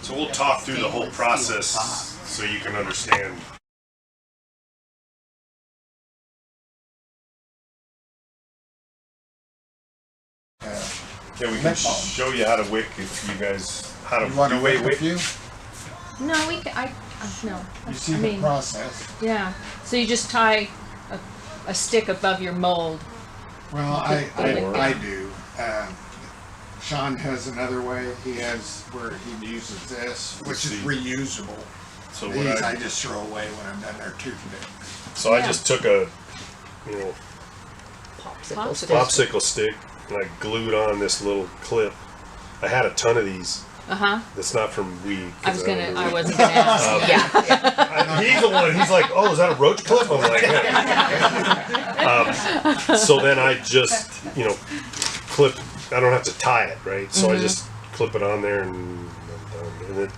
So we'll talk through the whole process so you can understand. Yeah, we can show you how to wick if you guys how to do a wick. No, we can. No. You see the process. Yeah. So you just tie a stick above your mold. Well, I do. Sean has another way. He has where he uses this, which is reusable. So these I just throw away when I'm done there too. So I just took a, popsicle stick and I glued on this little clip. I had a ton of these. That's not from weed. I wasn't gonna ask. He's the one. He's like, "Oh, is that a roach clip?" I'm like, yeah. So then I just, clip. I don't have to tie it, right? So I just clip it on there, and I'm done. And then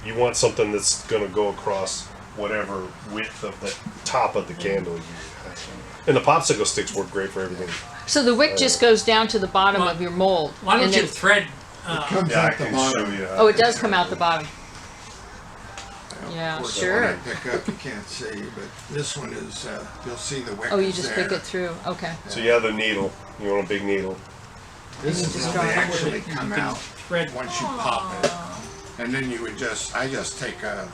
you want something that's gonna go across whatever width of the top of the candle you have. And the popsicle sticks work great for everything. So the wick just goes down to the bottom of your mold. Why don't you thread? It comes out the bottom. Oh, it does come out the bottom. Yeah, sure. The one I pick up, you can't see, but this one is, you'll see the wick. Oh, you just pick it through. Okay. So you have the needle. You want a big needle. This is how they actually come out once you pop it. And then you would I just take a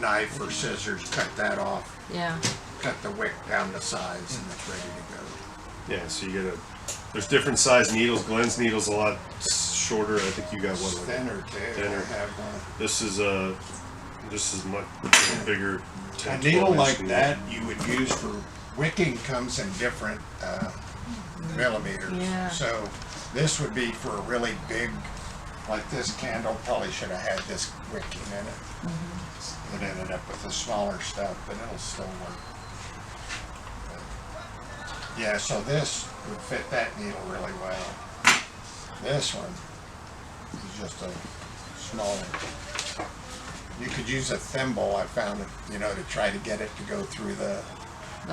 knife or scissors, cut that off. Yeah. Cut the wick down to size and it's ready to go. Yeah, so you get there's different size needles. Glenn's needle's a lot shorter. I think you got one. Thinner too. Thinner. I have one. This is much bigger. A needle like that you would use for wicking comes in different millimeters. Yeah. So this would be for a really big, like this candle probably should have had this wicking in it. It ended up with the smaller stuff, but it'll still work. Yeah, so this would fit that needle really well. This one is just a smaller. You could use a thimble, I found, to try to get it to go through the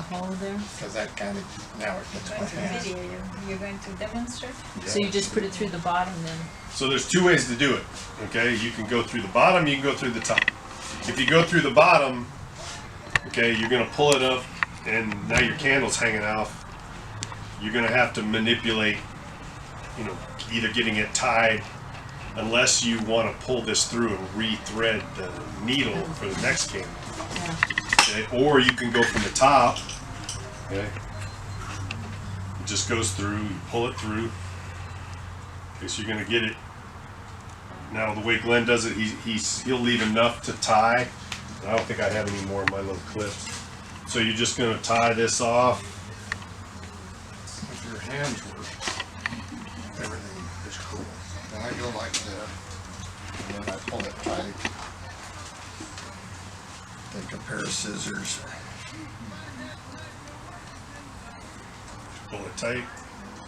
hole there. Because that kind of, now it gets my hands. You're going to demonstrate? Yeah. So you just put it through the bottom then? So there's two ways to do it, okay? You can go through the bottom, you can go through the top. If you go through the bottom, okay, you're gonna pull it up and now your candle's hanging off. You're gonna have to manipulate, either getting it tied, unless you wanna pull this through and re-thread the needle for the next candle. Yeah. Okay? Or you can go from the top, okay? It just goes through, you pull it through. Okay, so you're gonna get it. Now the way Glenn does it, he'll leave enough to tie. I don't think I have any more in my little clips. So you're just gonna tie this off. If your hands work, everything is cool. And I go like that, and then I pull it tight. Take a pair of scissors. Pull it tight,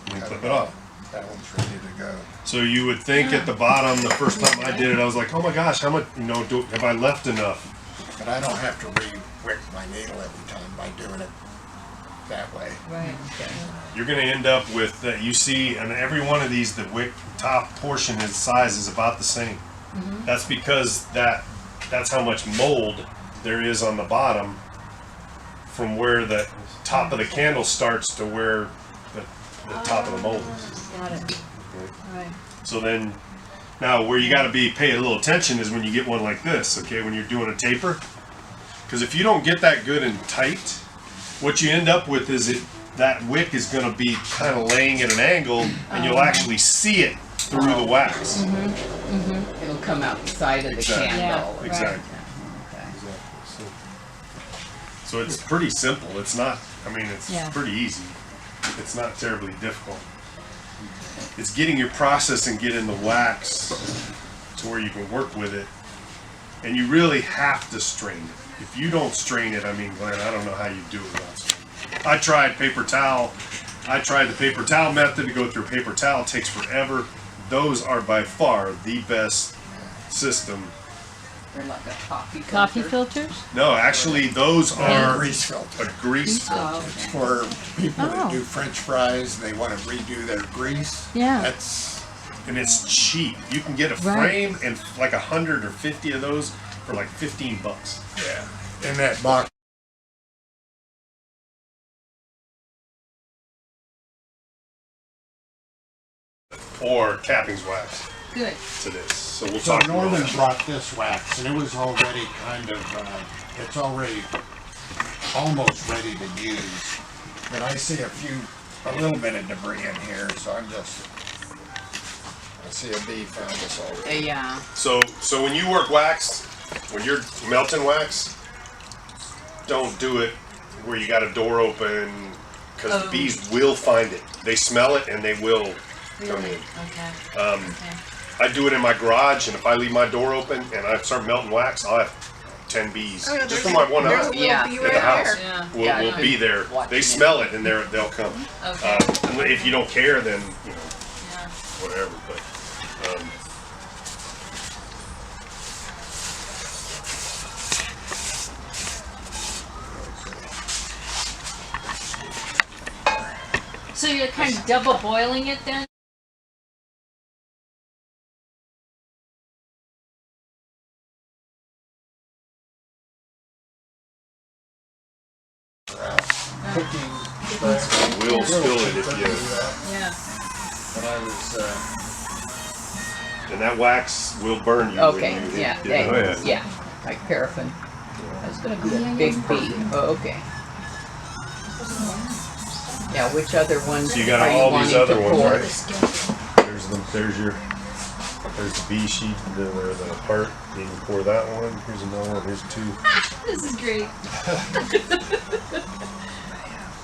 and then clip it off. That one's ready to go. So you would think at the bottom, the first time I did it, I was like, oh my gosh, how much, have I left enough? But I don't have to re-wick my needle every time by doing it that way. Right. You're going to end up with, you see, and every one of these, the wick top portion and size is about the same. That's because that's how much mold there is on the bottom from where the top of the candle starts to where the top of the mold is. Got it. Right. So then, now where you got to pay a little attention is when you get one like this, okay, when you're doing a taper. Because if you don't get that good and tight, what you end up with is that wick is going to be kind of laying at an angle, and you'll actually see it through the wax. It'll come out the side of the candle. Yeah, exactly. Okay. So it's pretty simple. It's not, it's Yeah. pretty easy. It's not terribly difficult. It's getting your process and getting the wax to where you can work with it. And you really have to strain it. If you don't strain it, Glenn, I don't know how you do it without straining it. I tried paper towel. I tried the paper towel method to go through paper towel. It takes forever. Those are by far the best system. They're like a Coffee filters? No, actually, those are Grease filter. a grease filter. Oh, It's okay. for people that do French fries, they want to redo their grease. Yeah. That's and it's cheap. You can get a Right. frame and like 100 or 50 of those for like $15. Yeah. In that box. Or cappings wax Good. to this. So we'll So talk about Norman that. brought this wax, and it was already kind of, it's already almost ready to use. But I see a little bit of debris in here, so I see a bee found this already. Yeah. So when you work wax, when you're melting wax, don't do it where you got a door open, because the bees will find it. They smell it and they will come Really? in. Okay. Okay. I do it in my garage, and if I leave my door open and I start melting wax, I'll have 10 bees Oh, yeah, just there's from my one there's eye a little Yeah. bee at right the house. there. Yeah. Will Yeah, will good. be there. Watching They it. smell it and they'll come. Okay. If you don't care, then you know Yeah. whatever. But So you're kind of double boiling it then? Cooking. we'll spill it if you. Yeah. But I was, And that wax will burn you. Okay, When you yeah, hit it. yeah, like paraffin. That's gonna be a big bee. Oh, okay. Yeah, which other ones So you are got you all these wanting to other ones, pour? right? There's the bee sheet, the part. You can pour that one. Here's another one. Here's two. This is great.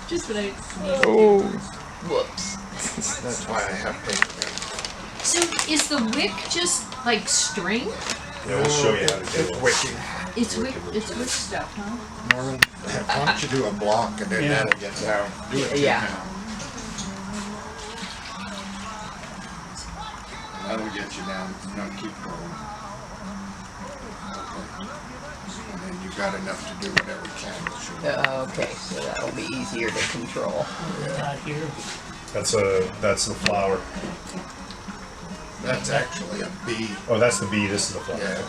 Just what I needed. Oh, whoops. that's why I have paper. So is the wick just like string? Yeah, we'll show you how to do It's it. wicking. It's wick stuff, huh? Norman, why don't you do a block and then that'll get down. Do it Yeah. now. That'll get you down. No, keep going. Okay. And then you've got enough to do whatever you can. Okay, so that'll be easier to control. That's the flower. That's actually a bee. Oh, that's the bee. This is the flower. Yeah.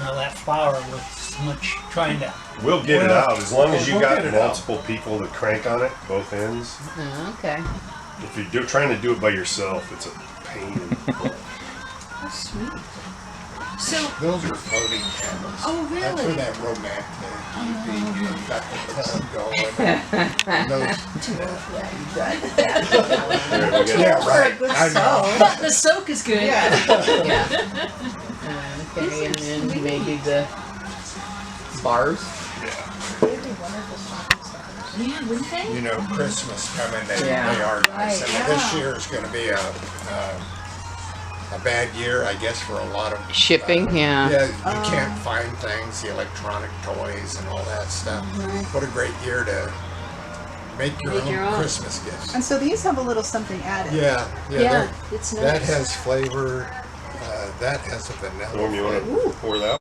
Now that flower was much trying to. We'll get it Well, out as long as you we'll got get it out. multiple people to crank on it, both ends. Okay. If you're trying to do it by yourself, it's a pain. in the butt. Oh, sweet. So, Those are floating candles. oh That's for really? that romantic. You've got the tub going. And those, There, we got- yeah, right. I know. The soak is good. Yeah. Okay, and then maybe the bars. Yeah, wouldn't they? You know, Christmas coming, they Yeah. are nice. Right, And this yeah. year is going to be a bad year, I guess, for a lot of Shipping, yeah. Yeah, you can't find things, the electronic toys and all that stuff. What a great year to make your own Christmas gifts. And so these have a little something added. Yeah, Yeah, it's nice. that has flavor. That has a vanilla. Norm, you want to pour that?